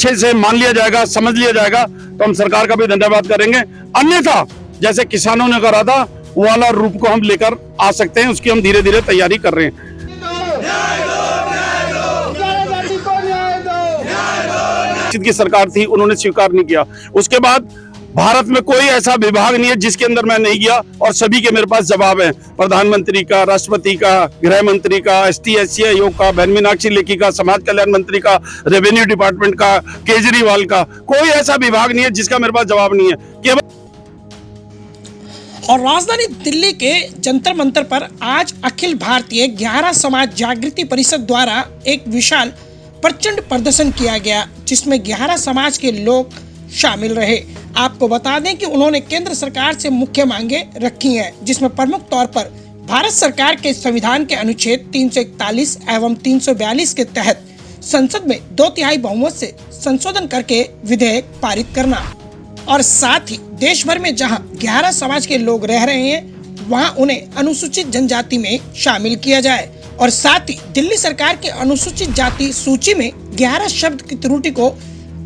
अच्छे से मान लिया जाएगा, समझ लिया जाएगा तो हम सरकार का भी धन्यवाद करेंगे। अन्यथा जैसे किसानों ने करा था वो वाला रूप को हम लेकर आ सकते हैं, उसकी हम धीरे धीरे तैयारी कर रहे हैं। की सरकार थी, उन्होंने स्वीकार नहीं किया। उसके बाद भारत में कोई ऐसा विभाग नहीं है जिसके अंदर मैं नहीं गया और सभी के मेरे पास जवाब है। प्रधानमंत्री का, राष्ट्रपति का, गृह मंत्री का, ST/SC आयोग का, बहन मीनाक्षी लेखी का, समाज कल्याण मंत्री का, रेवेन्यू डिपार्टमेंट का, केजरीवाल का, कोई ऐसा विभाग नहीं है जिसका मेरे पास जवाब नहीं है। केवल और राजधानी दिल्ली के जंतर मंतर पर आज अखिल भारतीय 11 समाज जागृति परिषद द्वारा एक विशाल प्रचंड प्रदर्शन किया गया, जिसमें 11 समाज के लोग शामिल रहे। आपको बता दें कि उन्होंने केंद्र सरकार से मुख्य मांगे रखी हैं, जिसमें प्रमुख तौर पर भारत सरकार के संविधान के अनुच्छेद 341 एवं 342 के तहत संसद में 2/3 बहुमत से संशोधन करके विधेयक पारित करना और साथ ही देश भर में जहां 11 समाज के लोग रह रहे हैं वहां उन्हें अनुसूचित जनजाति में शामिल किया जाए और साथ ही दिल्ली सरकार के अनुसूचित जाति सूची में 11 शब्द की त्रुटि को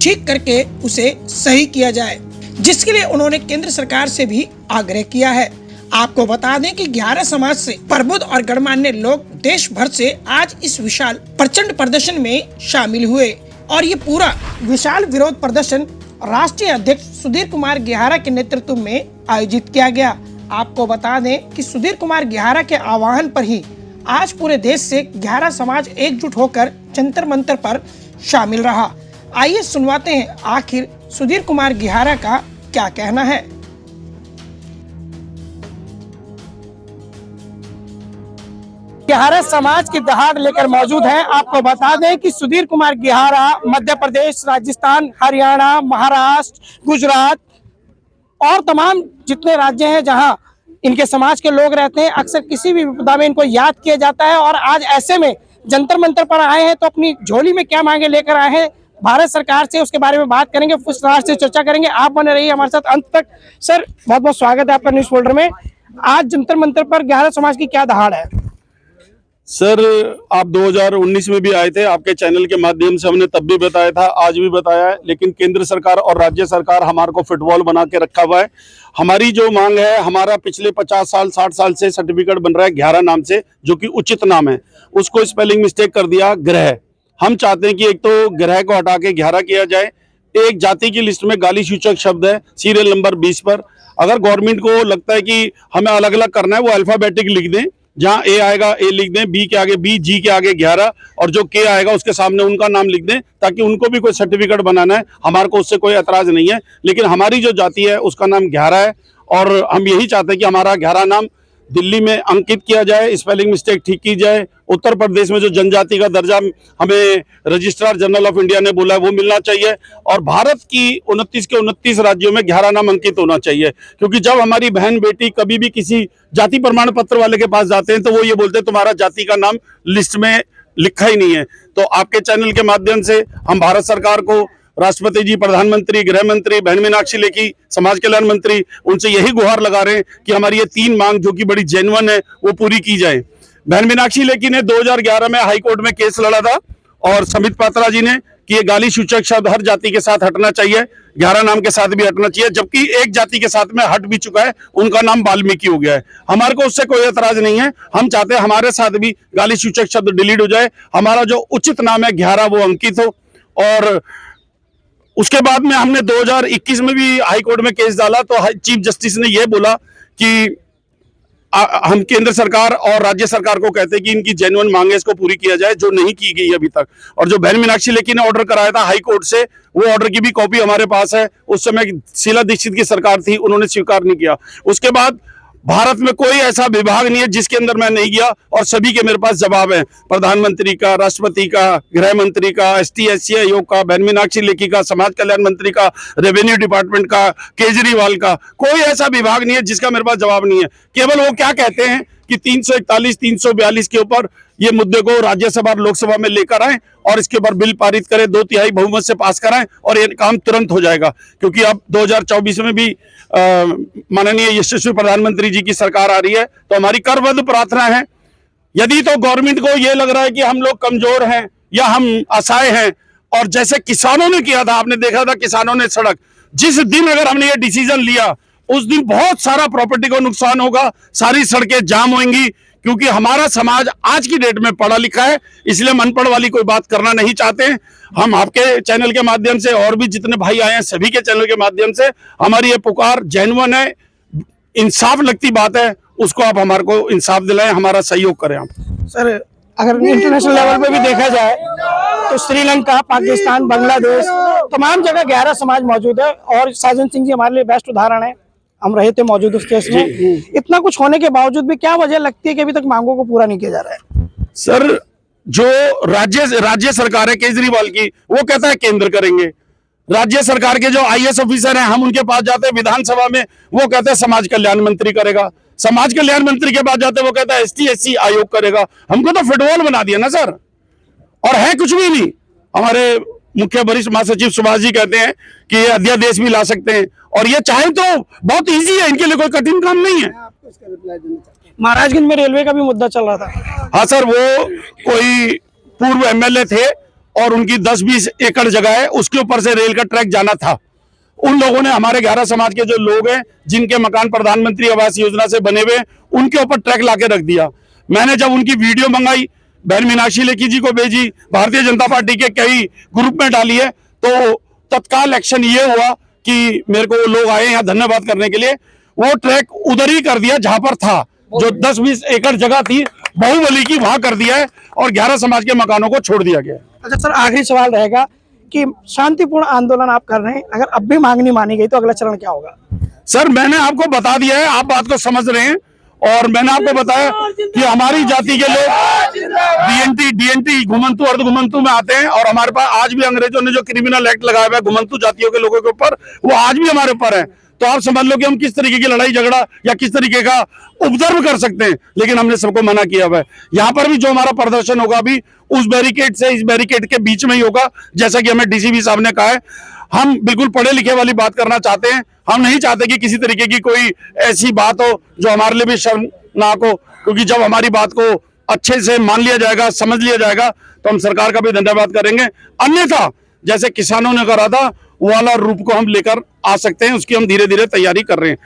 ठीक करके उसे सही किया जाए, जिसके लिए उन्होंने केंद्र सरकार से भी आग्रह किया है। आपको बता दें कि 11 समाज से प्रबुद्ध और गणमान्य लोग देश भर से आज इस विशाल प्रचंड प्रदर्शन में शामिल हुए और ये पूरा विशाल विरोध प्रदर्शन राष्ट्रीय अध्यक्ष सुधीर कुमार गेहारा के नेतृत्व में आयोजित किया गया। आपको बता दें कि सुधीर कुमार गेहारा के आह्वान पर ही आज पूरे देश से 11 समाज एकजुट होकर जंतर मंतर पर शामिल रहा। आइए सुनवाते हैं आखिर सुधीर कुमार गेहारा का क्या कहना है। 11 समाज की दहाड़ लेकर मौजूद हैं। आपको बता दें कि सुधीर कुमार गेहारा मध्य प्रदेश, राजस्थान, हरियाणा, महाराष्ट्र, गुजरात और तमाम जितने राज्य हैं जहां इनके समाज के लोग रहते हैं, अक्सर किसी भी विपदा में इनको याद किया जाता है और आज ऐसे में जंतर मंतर पर आए हैं तो अपनी झोली में क्या मांगे लेकर आए हैं भारत सरकार से, उसके बारे में बात करेंगे, विस्तार से चर्चा करेंगे। आप बने रहिए हमारे साथ अंत तक। सर, बहुत बहुत स्वागत है आपका न्यूज फोल्डर में। आज जंतर मंतर पर 11 समाज की क्या दहाड़ है? सर, आप 2019 में भी आए थे, आपके चैनल के माध्यम से हमने तब भी बताया था, आज भी बताया है, लेकिन केंद्र सरकार और राज्य सरकार हमारे को फुटबॉल बना के रखा हुआ है। हमारी जो मांग है, हमारा पिछले 50 साल 60 साल से सर्टिफिकेट बन रहा है 11 नाम से, जो कि उचित नाम है, उसको स्पेलिंग मिस्टेक कर दिया ग्रह। हम चाहते हैं कि एक तो ग्रह को हटा के 11 किया जाए। एक जाति की लिस्ट में गाली सूचक शब्द है सीरियल नंबर 20 पर। अगर गवर्नमेंट को लगता है कि हमें अलग अलग करना है, वो अल्फाबेटिक लिख दें, जहां ए आएगा ए लिख दें, बी के आगे बी, जी के आगे 11 और जो के आएगा उसके सामने उनका नाम लिख दें, ताकि उनको भी कोई सर्टिफिकेट बनाना है, हमारे को उससे कोई एतराज नहीं है। लेकिन हमारी जो जाति है उसका नाम 11 है और हम यही चाहते हैं कि हमारा 11 नाम दिल्ली में अंकित किया जाए, स्पेलिंग मिस्टेक ठीक की जाए। उत्तर प्रदेश में जो जनजाति का दर्जा हमें रजिस्ट्रार जनरल ऑफ इंडिया ने बोला है वो मिलना चाहिए और भारत की 29 के 29 राज्यों में 11 नाम अंकित होना चाहिए। क्योंकि जब हमारी बहन बेटी कभी भी किसी जाति प्रमाण पत्र वाले के पास जाते हैं तो वो ये बोलते हैं तुम्हारा जाति का नाम लिस्ट में लिखा ही नहीं है। तो आपके चैनल के माध्यम से हम भारत सरकार को, राष्ट्रपति जी, प्रधानमंत्री, गृह मंत्री, बहन मीनाक्षी लेखी, समाज कल्याण मंत्री, उनसे यही गुहार लगा रहे हैं कि हमारी ये 3 मांग जो कि बड़ी जेन्युइन है वो पूरी की जाए। बहन मीनाक्षी लेखी ने 2011 में हाई कोर्ट में केस लड़ा था और समित पात्रा जी ने कि ये गाली सूचक शब्द हर जाति के साथ हटना चाहिए, 11 नाम के साथ भी हटना चाहिए, जबकि एक जाति के साथ में हट भी चुका है, उनका नाम वाल्मीकि हो गया है। हमारे को उससे कोई एतराज नहीं है। हम चाहते हैं हमारे साथ भी गाली सूचक शब्द डिलीट हो जाए, हमारा जो उचित नाम है 11 वो अंकित हो। और उसके बाद में हमने 2021 में भी हाई कोर्ट में केस डाला तो चीफ जस्टिस ने यह बोला कि हम केंद्र सरकार और राज्य सरकार को कहते हैं कि इनकी जेन्युइन मांग है, इसको पूरी किया जाए, जो नहीं की गई अभी तक। और जो बहन मीनाक्षी लेखी ने ऑर्डर कराया था हाई कोर्ट से, वो ऑर्डर की भी कॉपी हमारे पास है। उस समय शीला दीक्षित की सरकार थी, उन्होंने स्वीकार नहीं किया। उसके बाद भारत में कोई ऐसा विभाग नहीं है जिसके अंदर मैं नहीं गया और सभी के मेरे पास जवाब है। प्रधानमंत्री का, राष्ट्रपति का, गृह मंत्री का, ST/SC आयोग का, बहन मीनाक्षी लेखी का, समाज कल्याण मंत्री का, रेवेन्यू डिपार्टमेंट का, केजरीवाल का, कोई ऐसा विभाग नहीं है जिसका मेरे पास जवाब नहीं है। केवल वो क्या कहते हैं कि 341, 342 के ऊपर ये मुद्दे को राज्यसभा और लोकसभा में लेकर आए और इसके ऊपर बिल पारित करें, 2/3 बहुमत से पास कराएं और ये काम तुरंत हो जाएगा। क्योंकि अब 2024 में भी माननीय यशस्वी प्रधानमंत्री जी की सरकार आ रही है, तो हमारी करबद्ध प्रार्थना है, यदि तो गवर्नमेंट को ये लग रहा है कि हम लोग कमजोर हैं या हम असहाय हैं और जैसे किसानों ने किया था, आपने देखा था किसानों ने सड़क, जिस दिन अगर हमने ये डिसीजन लिया उस दिन बहुत सारा प्रॉपर्टी को नुकसान होगा, सारी सड़कें जाम होंगी, क्योंकि हमारा समाज आज की डेट में पढ़ा लिखा है, इसलिए हम अनपढ़ वाली कोई बात करना नहीं चाहते हैं। हम आपके चैनल के माध्यम से और भी जितने भाई आए हैं सभी के चैनल के माध्यम से हमारी ये पुकार जेन्युइन है, इंसाफ लगती बात है, उसको आप हमारे को इंसाफ दिलाएं, हमारा सहयोग करें आप। सर अगर इंटरनेशनल लेवल पे भी देखा जाए तो श्रीलंका, पाकिस्तान, बांग्लादेश, तमाम जगह 11 समाज मौजूद है और साजन सिंह जी हमारे लिए बेस्ट उदाहरण है। हम रहे थे मौजूद उस केस में। इतना कुछ होने के बावजूद भी क्या वजह लगती है कि अभी तक मांगों को पूरा नहीं किया जा रहा है? सर, जो राज्य सरकार है केजरीवाल की, वो कहता है केंद्र करेंगे। राज्य सरकार के जो आईएएस ऑफिसर हैं, हम उनके पास जाते हैं विधानसभा में, वो कहते हैं समाज कल्याण मंत्री करेगा। समाज कल्याण मंत्री के पास जाते हैं, वो कहता है एसटी एससी आयोग करेगा। हमको तो फुटबॉल बना दिया ना सर, और है कुछ भी नहीं। हमारे मुख्य वरिष्ठ महासचिव सुभाष जी कहते हैं कि ये अध्यादेश भी ला सकते हैं, और ये चाहे तो बहुत इजी है, इनके लिए कोई कठिन काम नहीं है। महाराजगंज में रेलवे का भी मुद्दा चल रहा था। हाँ सर, वो कोई पूर्व एमएलए थे और उनकी 10-20 एकड़ जगह है, उसके ऊपर से रेल का ट्रैक जाना था। उन लोगों ने, हमारे 11 समाज के जो लोग हैं जिनके मकान प्रधानमंत्री आवास योजना से बने हुए, उनके ऊपर ट्रैक लाके रख दिया। मैंने जब उनकी वीडियो मंगाई, बहन मीनाक्षी लेखी जी को भेजी, भारतीय जनता पार्टी के कई ग्रुप में डाली है, तो तत्काल एक्शन ये हुआ कि मेरे को लोग आए यहाँ धन्यवाद करने के लिए, वो ट्रैक उधर ही कर दिया जहां पर था, जो 10-20 एकड़ जगह थी बाहुबली की, वहां कर दिया है और 11 समाज के मकानों को छोड़ दिया गया। अच्छा सर, आखिरी सवाल रहेगा कि शांतिपूर्ण आंदोलन आप कर रहे हैं, अगर अब भी मांग नहीं मानी गई तो अगला चरण क्या होगा? सर, मैंने आपको बता दिया है, आप बात को समझ रहे हैं, और मैंने आपको बताया कि हमारी जाति के लोग डीएनटी घुमंतु अर्ध घुमंतु में आते हैं, और हमारे पास आज भी अंग्रेजों ने जो क्रिमिनल एक्ट लगाया हुआ है घुमंतु जातियों के लोगों के ऊपर, वो आज भी हमारे ऊपर है। तो आप समझ लो कि हम किस तरीके की लड़ाई झगड़ा या किस तरीके का उपद्रव कर सकते हैं, लेकिन हमने सबको मना किया हुआ है। यहाँ पर भी जो हमारा प्रदर्शन होगा अभी उस बैरिकेड से इस बैरिकेड के बीच में ही होगा, जैसा कि हमें डीसीपी साहब ने कहा है। हम बिल्कुल पढ़े लिखे वाली बात करना चाहते हैं, हम नहीं चाहते कि किसी तरीके की कोई ऐसी बात हो जो हमारे लिए भी शर्मनाक हो, क्योंकि जब हमारी बात को अच्छे से मान लिया जाएगा, समझ लिया जाएगा, तो हम सरकार का भी धन्यवाद करेंगे। अन्यथा जैसे किसानों ने करा था वो वाला रूप को हम लेकर आ सकते हैं, उसकी हम धीरे धीरे तैयारी कर रहे हैं।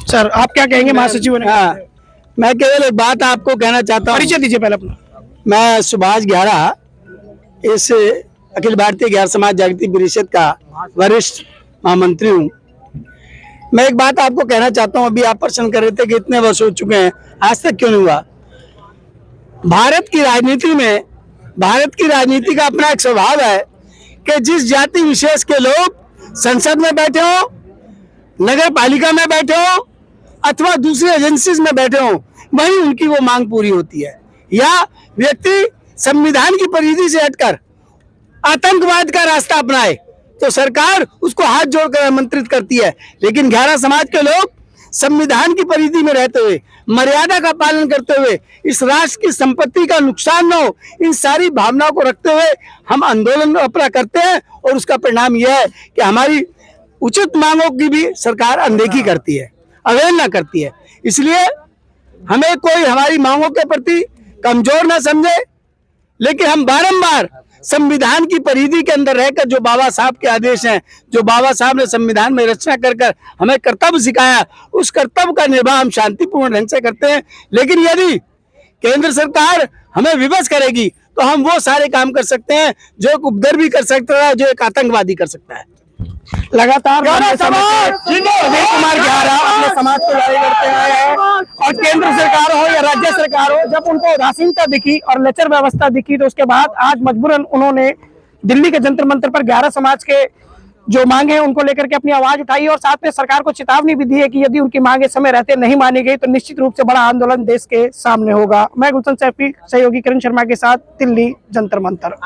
सर आप क्या कहेंगे? महासचिव ने मैं केवल एक बात आपको कहना चाहता हूँ। परिचय दीजिए पहले अपना। मैं सुभाष ग्यारा, इस अखिल भारतीय 11 समाज जागृति परिषद का वरिष्ठ महामंत्री हूँ। मैं एक बात आपको कहना चाहता हूँ, अभी आप प्रश्न कर रहे थे कि इतने वर्ष हो चुके हैं आज तक क्यों नहीं हुआ। भारत की राजनीति का अपना एक स्वभाव है कि जिस जाति विशेष के लोग संसद में बैठे हो, नगर पालिका में बैठे हो अथवा दूसरी एजेंसीज में बैठे हो, वहीं उनकी वो मांग पूरी होती है। या व्यक्ति संविधान की परिधि से हटकर आतंकवाद का रास्ता अपनाए तो सरकार उसको हाथ जोड़कर आमंत्रित करती है, लेकिन 11 समाज के लोग संविधान की परिधि में रहते हुए, मर्यादा का पालन करते हुए, इस राष्ट्र की संपत्ति का नुकसान न हो, इन सारी भावनाओं को रखते हुए हम आंदोलन अपना करते हैं, और उसका परिणाम यह है कि हमारी उचित मांगों की भी सरकार अनदेखी करती है, अवहेलना करती है। इसलिए हमें कोई हमारी मांगों के प्रति कमजोर ना समझे, लेकिन हम बारंबार संविधान की परिधि के अंदर रहकर जो बाबा साहब के आदेश हैं, जो बाबा साहब ने संविधान में रचना कर कर हमें कर्तव्य सिखाया, उस कर्तव्य का निर्वाह हम शांतिपूर्ण ढंग से करते हैं। लेकिन यदि केंद्र सरकार हमें विवश करेगी तो हम वो सारे काम कर सकते हैं जो एक उपद्रवी कर सकता है, जो एक आतंकवादी कर सकता है। लगातार सुधीर कुमार ग्यारा अपने समाज को लड़ाई करते आए हैं, और केंद्र सरकार हो या राज्य सरकार हो, जब उनको उदासीनता दिखी और लचर व्यवस्था दिखी तो उसके बाद आज मजबूरन उन्होंने दिल्ली के जंतर मंतर पर 11 समाज के जो मांगे हैं उनको लेकर के अपनी आवाज उठाई, और साथ में सरकार को चेतावनी भी दी है कि यदि उनकी मांगे समय रहते नहीं मानी गई तो निश्चित रूप से बड़ा आंदोलन देश के सामने होगा। मैं गुलशन सैफी सहयोगी किरण शर्मा के साथ दिल्ली जंतर मंतर।